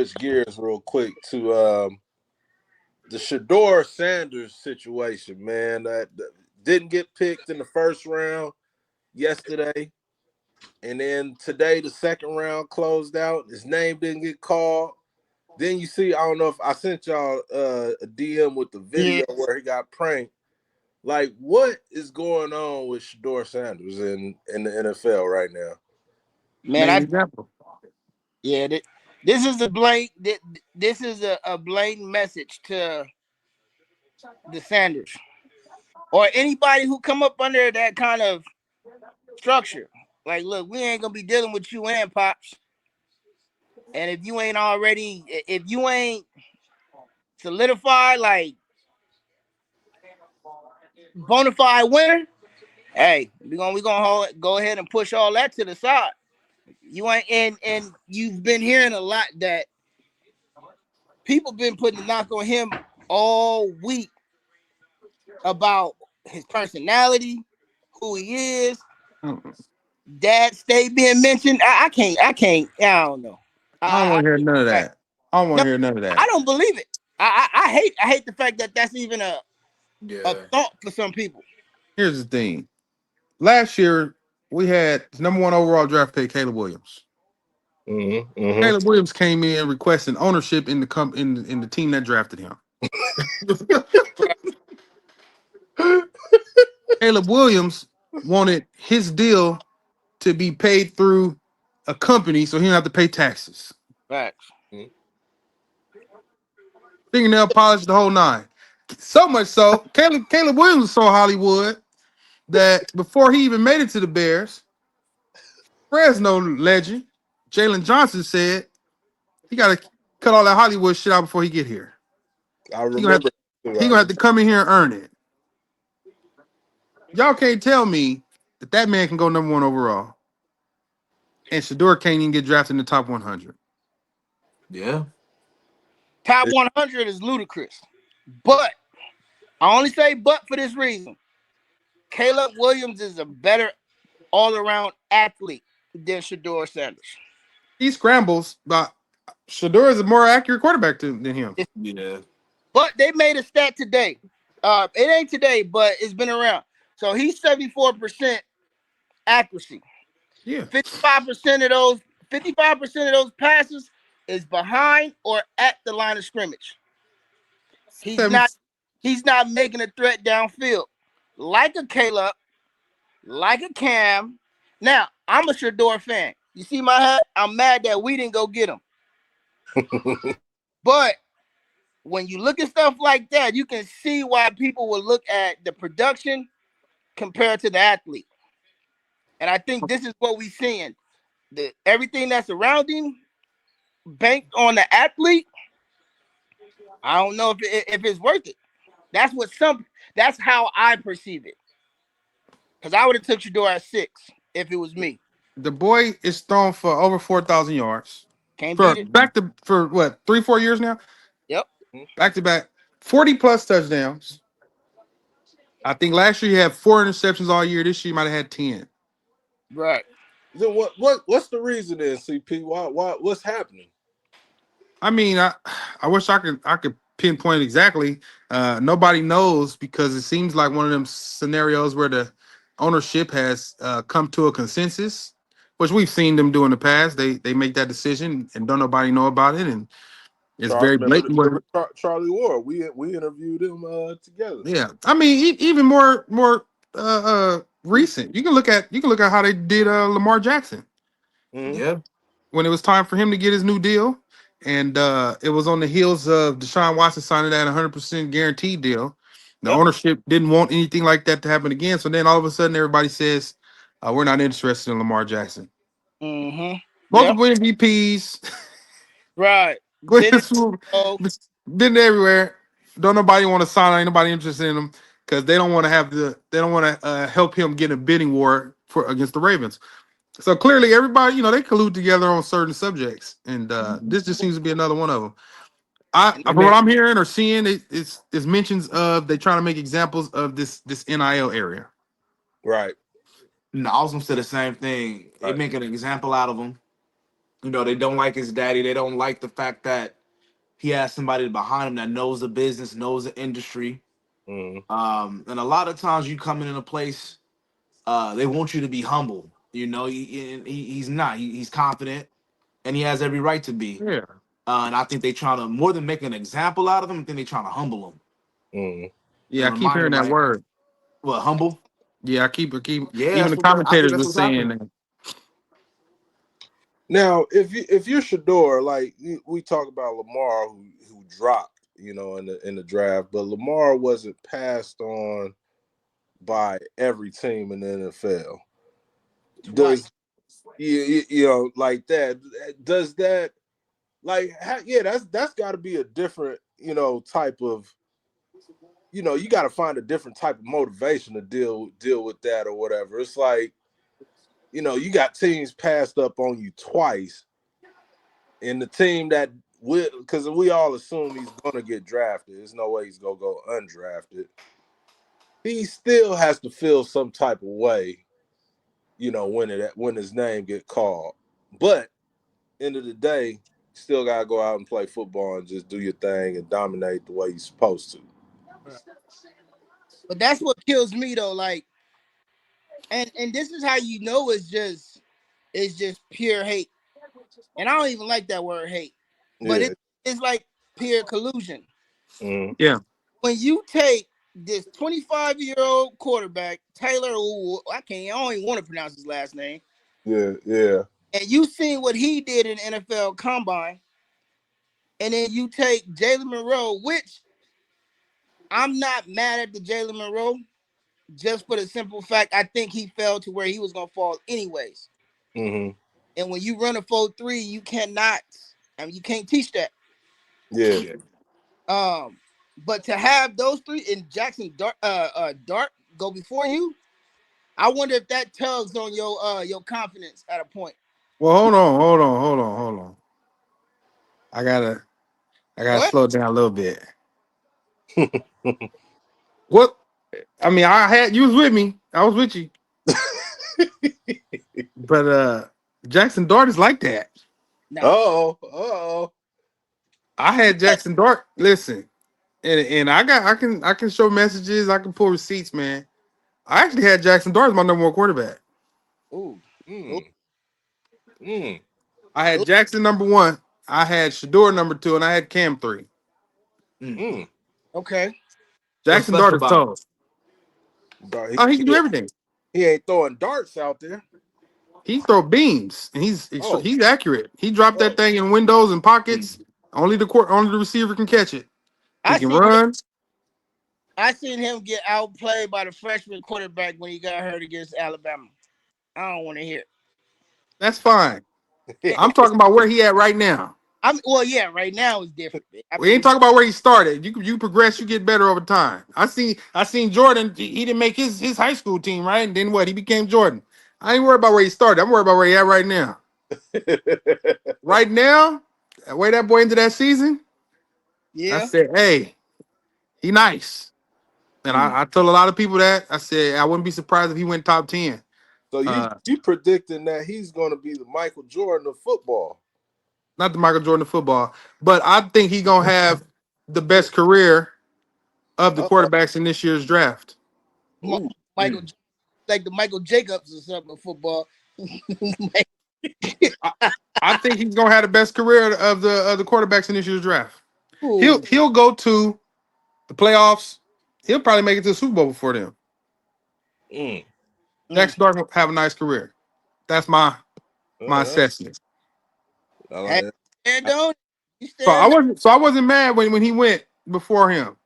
switch gears real quick to the Shedeur Sanders situation, man. That didn't get picked in the first round yesterday, and then today the second round closed out. His name didn't get called. Then you see, I don't know if I sent y'all a DM with the Yeah, video where he got pranked. Like, what is going on with Shedeur Sanders in the NFL right now? man. Main example. Yeah, this is this is a blatant message to the Sanders or anybody who come up under that kind of structure. Like, look, we ain't gonna be dealing with you and Pops. And if you ain't solidified, like bona fide winner, hey, go ahead and push all that to the side. You ain't and you've been hearing a lot that people been putting a knock on him all week about his personality, who he is. Mm. Dad stay being mentioned. I don't know. I don't want to hear none of I that. I don't want no, to hear none of I that. don't believe it. I hate the fact that that's even a Yeah. thought for some people. Here's the thing. Last year, we had number one overall draft pick, Caleb Williams. Mm-hmm, mm-hmm. Caleb Williams came in requesting ownership in the team that drafted him. Caleb Williams wanted his deal to be paid through a company so he didn't have to pay taxes. Facts. Fingernail polish, the whole nine. So much so, Caleb Williams was so Hollywood that before he even made it to the Bears, Fresno legend Jalen Johnson said he got to cut all that Hollywood shit out before he get here. I He gonna have remember. to, he gonna have to come in here and earn it. Y'all can't tell me that man can go number one overall, and Shedeur can't even get drafted in the top 100. Yeah. Top 100 is ludicrous, but I only say but for this reason: Caleb Williams is a better all-around athlete than Shedeur Sanders. He scrambles, but Shedeur is a more accurate quarterback than him. Yeah. But they made a stat today. It ain't today, but it's been around. So he's 74% accuracy. Yeah, 55% of those 55% of those passes is behind or at the line of scrimmage. He's seven. not he's not making a threat downfield like a Caleb, like a Cam. Now, I'm a Shedeur fan. You see my hat? I'm mad that we didn't go get him. But when you look at stuff like that, you can see why people will look at the production compared to the athlete. And I think this is what we're seeing. Everything that's around him banked on the athlete. I don't know if it's worth it. That's what some. That's how I perceive it. Because I would have took Shedeur at 6 if it was me. The boy is thrown for over 4,000 yards Can't for beat it. what 3-4 years now, Yep. back to back, 40 plus touchdowns. I think last year he had 4 interceptions all year. This year he might have had 10. Right. Then what's the reason then, CP? Why what's happening? I mean, I wish I could pinpoint exactly. Nobody knows because it seems like one of them scenarios where the ownership has come to a consensus, which we've seen them do in the past. They make that decision and don't nobody know about it, and it's very blatant. Charlie Ward? We interviewed him together. Yeah, I mean, even more recent. You can look at how they did Lamar Jackson Mm-hmm. Yeah. when it was time for him to get his new deal, and it was on the heels of Deshaun Watson signing that 100% guaranteed deal. The Yep. ownership didn't want anything like that to happen again, so then all of a sudden everybody says we're not interested in Lamar Jackson. Mm-hmm. Yep. Multiple MVPs, Right. been Been in oh, everywhere. Don't nobody want to sign. Ain't nobody interested in him because they don't want to they don't want to help him get a bidding war for against the Ravens. So clearly, everybody, they collude together on certain subjects, and this just seems to be another one of them. and From what I'm hearing or seeing, it's mentions of they trying to make examples of this NIL area. Right. No, I was gonna say the same thing. They Right. make an example out of them. You know, they don't like his daddy. They don't like the fact that he has somebody behind him that knows the business, knows the industry. Mm, And a lot of times you come in a place, they want you to be humble. You know, he's not. He's confident, and he has every right to be. Yeah. And I think they trying to more than make an example out of him. I think they trying to humble him mm. Yeah, and I keep remind hearing him that like, word. what, humble? Yeah, I keep Yeah, even the I think commentators that's were what's saying happening. that. Now, if you're Shedeur, like we talk about Lamar, who dropped, in the draft, but Lamar wasn't passed on by every team in the NFL. Right. Does like that? Does that yeah? That's got to be a different type of you got to find a different type of motivation to deal with that or whatever. It's like you got teams passed up on you twice, and the team that will, because we all assume he's gonna get drafted. There's no way he's gonna go undrafted. He still has to feel some type of way, when his name get called. But end of the day, still gotta go out and play football and just do your thing and dominate the way you're supposed to. Right. But that's what kills me though. Like, and this is how you know it's just pure hate. And I don't even like that word hate. But Yeah. it's like pure collusion. Mm, Yeah. When you take this 25-year-old quarterback, Taylor, I don't even want to pronounce his last name, yeah. Yeah. and you seen what he did in the NFL Combine, and then you take Jalen Monroe, which I'm not mad at the Jalen Monroe, just for the simple fact I think he fell to where he was gonna fall anyways. Mm-hmm. And when you run a 4.3, you cannot. I mean, you can't teach that. Yeah. Um, but to have those three in Jackson Dart go before you, I wonder if that tugs on your confidence at a point. Well, hold on. I gotta I Go gotta ahead. slow down a little bit. What? I mean, I had you was with me. I was with you, but Jackson Dart is like that. Nah. Oh. I had Jackson Dart. Listen, and I can show messages. I can pull receipts, man. I actually had Jackson Dart as my number one quarterback. Ooh. Ooh. Mm, mm, I had Ooh. Jackson number one. I had Shedeur number two, and I had Cam three. Mm. mm. Okay. What's Jackson Dart special is about him? tough. Dog, Oh, he can do everything. he ain't throwing darts out there. He throw beams, and Oh. he's accurate. He dropped that Oh. thing in windows and pockets. Mm. Only the receiver can catch it. He I can seen run. I seen him get outplayed by the freshman quarterback when he got hurt against Alabama. I don't want to hear That's fine. it. I'm talking about where he at right now. Well, yeah, right now it's different. I We ain't mean, talking about where he started. You progress, you get better over time. I seen Jordan. He didn't make his high school team, right? And then what? He became Jordan. I ain't worried about where he started. I'm worried about where he at right now. Right now, the way that boy into that season, I yeah. said, hey, he nice. And Mm. I told a lot of people that. I said I wouldn't be surprised if he went top 10. So Uh, you predicting that he's going to be the Michael Jordan of football? not the Michael Jordan of football, but I think he gonna have the best career of the Uh quarterbacks in this year's draft. Mo- oh. Michael, Mm. like the Michael Jacobs or something of football. I, I think he's gonna have the best career of the quarterbacks in this year's draft. He'll Ooh. he'll go to the playoffs. He'll probably make it to the Super Bowl before them. Mm. Mm. Jackson Dart will have a nice career. That's my Uh, assessment. I Hey, like there, that. don't you So I staring? wasn't so I wasn't mad when he went before him.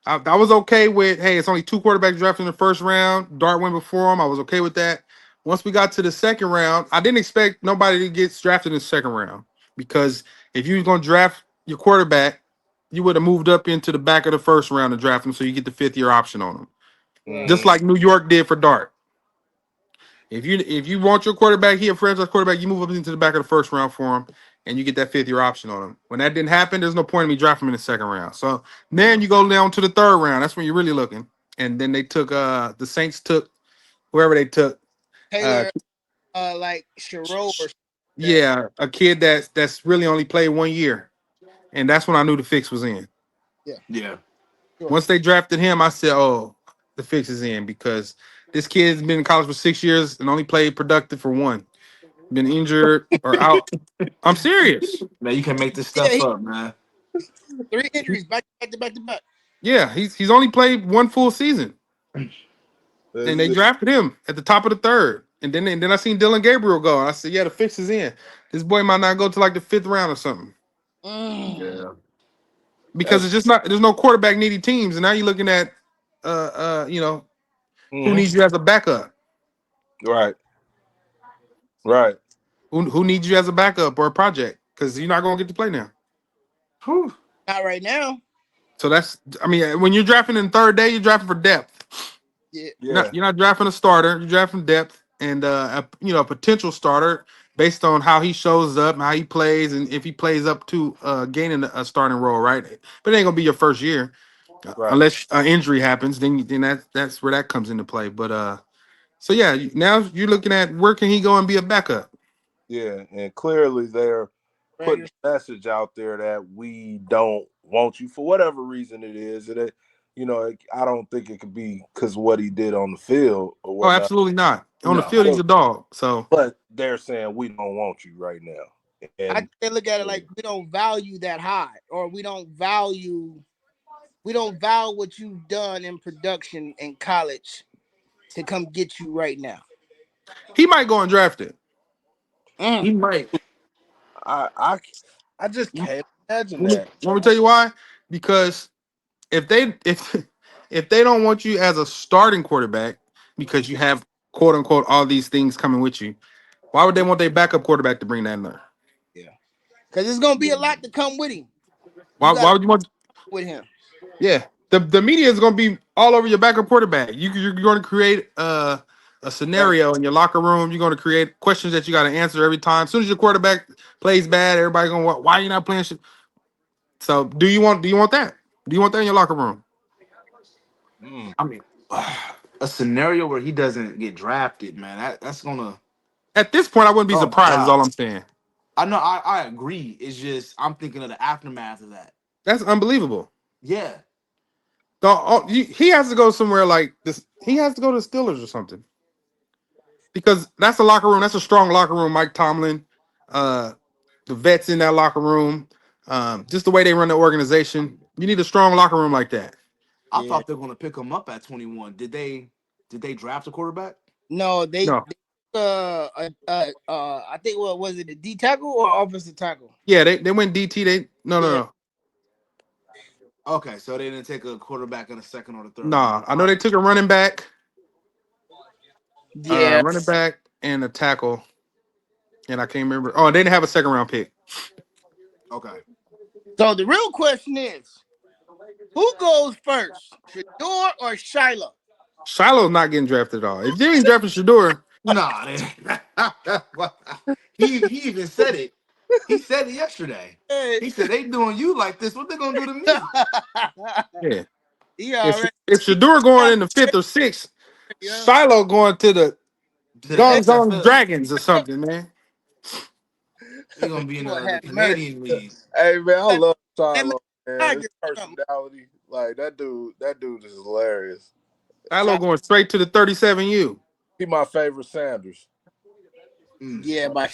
I was okay with, hey, it's only two quarterbacks drafted in the first round. Dart went before him. I was okay with that. Once we got to the second round, I didn't expect nobody to get drafted in the second round because if you was going to draft your quarterback, you would have moved up into the back of the first round to draft him so you get the fifth year option on him. Right. Just Mm. like New York did for Dart. If you want your quarterback, he a franchise quarterback, you move up into the back of the first round for him, and you get that fifth year option on him. When that didn't happen, there's no point in me drafting him in the second round. So then you go down to the third round. That's when you're really looking. And then they took the Saints took whoever they took. Uh Taylor, like Shiro or Yeah, a kid that's really only played 1 year, and that's when I knew the fix was in. Yeah, Yeah. sure. Once they drafted him, I said, "Oh, the fix is in," because this kid's been in college for 6 years and only played productive for one. Been injured or out. I'm serious. Man, you can make this Yeah, stuff he up, man. 3 injuries back to back. Yeah, he's only played one full season, and they That's it. drafted him at the top of the third. And then I seen Dylan Gabriel go. I said, "Yeah, the fix is in. This boy might not go to like the fifth round or something." Mm. Yeah. Because That's it's just not there's no quarterback needy teams, and now you're looking at who mhm. needs you as a backup, Right. Right. who needs you as a backup or a project, because you're not gonna get to play now. Whew. Not right now. So I mean, when you're drafting in third day, you're drafting for depth. Yeah, Yeah. You're not drafting a starter, you're drafting depth and a potential starter based on how he shows up, how he plays, and if he plays up to gaining a starting role, right? But it ain't gonna be your first year. Right. Unless an injury happens, then that's where that comes into play. But so yeah, now you're looking at where can he go and be a backup? Yeah. And clearly they're putting Raiders. a message out there that we don't want you for whatever reason it is. I don't think it could be because what he did on the field or Oh, whatnot. absolutely not. On the No. field, he's a dog. So But they're saying we don't want you right now. I And think they look at it like we don't value that high, or we don't value what you've done in production in college to come get you right now. he might go undrafted. Mm. He might. I I I just can't imagine that. Let me tell you why. Because if they if if they don't want you as a starting quarterback because you have quote unquote all these things coming with you, why would they want their backup quarterback to bring that in there? Yeah, because it's gonna be a lot to come with him. You Why got to would you want? with him. Yeah, the media is going to be all over your backup quarterback. You're going to create a That scenario in your locker room. You're going to create questions that you got to answer every time. As soon as your quarterback plays bad, everybody going, why are you not playing shit? So do you want that? Do you want that in your locker room? mm, I mean, a scenario where he doesn't get drafted, man. That's gonna. At this point, I wouldn't be Oh my surprised. Is all god. I'm saying. I know. I agree. It's just I'm thinking of the aftermath of that. That's unbelievable. Yeah. He has to go somewhere like this. He has to go to the Steelers or something because that's a locker room. That's a strong locker room. Mike Tomlin, uh, the vets in that locker room, just the way they run the organization. You need a strong locker room like that. I Yeah. thought they were gonna pick him up at 21. Did they? Did they draft a quarterback? No, No, I think what was it, a D tackle or offensive tackle? yeah, they went DT. They no no Yeah. no Okay, so they didn't take a quarterback in the second or the third round. no. I All know right. they took a Yeah. running back and a tackle, and I can't remember. Oh, they didn't have a second round pick. Okay. So the real question is, who goes first, Shedeur or Shiloh? Shiloh's not getting drafted at all. If they ain't drafting Shedeur, Nah. He even said it. He said it yesterday. Hey. He said they doing you like this. What they gonna do to me? yeah. he If already if he Shedeur going got in the fifth or sixth, yeah. Shiloh going to the To the Guns on XFL. Dragons or something, man. He gonna be in Lord the have mercy. Canadian League. hey man, I love They Shiloh, look man. His Tigers or something. personality, like that dude is hilarious. Shiloh Chi- going straight to the 37U. He my favorite Sanders. Mm. Yeah, by